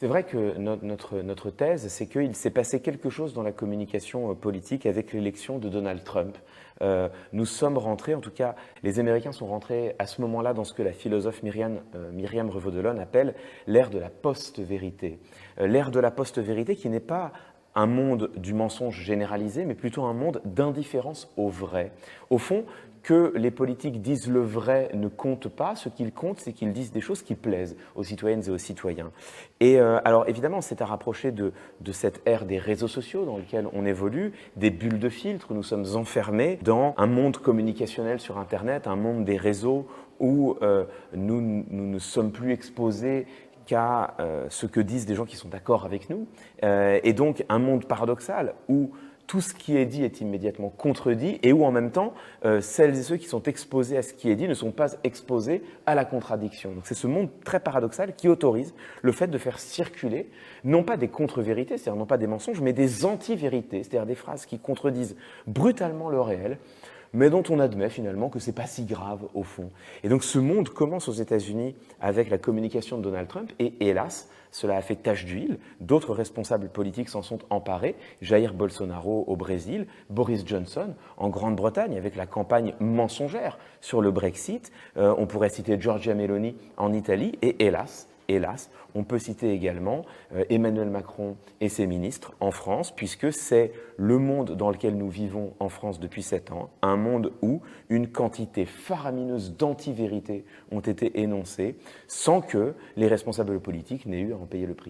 C'est vrai que notre thèse, c'est qu'il s'est passé quelque chose dans la communication politique avec l'élection de Donald Trump. Nous sommes rentrés, en tout cas, les Américains sont rentrés à ce moment-là dans ce que la philosophe Myriam Revaud-Dallon appelle l'ère de la post-vérité. L'ère de la post-vérité qui n'est pas un monde du mensonge généralisé, mais plutôt un monde d'indifférence au vrai. Au fond, que les politiques disent le vrai ne compte pas. Ce qu'il compte, c'est qu'ils disent des choses qui plaisent aux citoyennes et aux citoyens. Et alors évidemment, c'est à rapprocher de cette ère des réseaux sociaux dans lequel on évolue, des bulles de filtre. Nous sommes enfermés dans un monde communicationnel sur Internet, un monde des réseaux où nous ne sommes plus exposés qu'à ce que disent des gens qui sont d'accord avec nous. Et donc un monde paradoxal où tout ce qui est dit est immédiatement contredit et où en même temps, celles et ceux qui sont exposés à ce qui est dit ne sont pas exposés à la contradiction. Donc c'est ce monde très paradoxal qui autorise le fait de faire circuler non pas des contre-vérités, c'est-à-dire non pas des mensonges, mais des anti-vérités, c'est-à-dire des phrases qui contredisent brutalement le réel, mais dont on admet finalement que c'est pas si grave au fond. Et donc ce monde commence aux États-Unis avec la communication de Donald Trump et hélas, cela a fait tache d'huile. D'autres responsables politiques s'en sont emparés. Jair Bolsonaro au Brésil, Boris Johnson en Grande-Bretagne avec la campagne mensongère sur le Brexit. On pourrait citer Giorgia Meloni en Italie et hélas, on peut citer également Emmanuel Macron et ses ministres en France, puisque c'est le monde dans lequel nous vivons en France depuis 7 ans, un monde où une quantité faramineuse d'anti-vérités ont été énoncées sans que les responsables politiques n'aient eu à en payer le prix.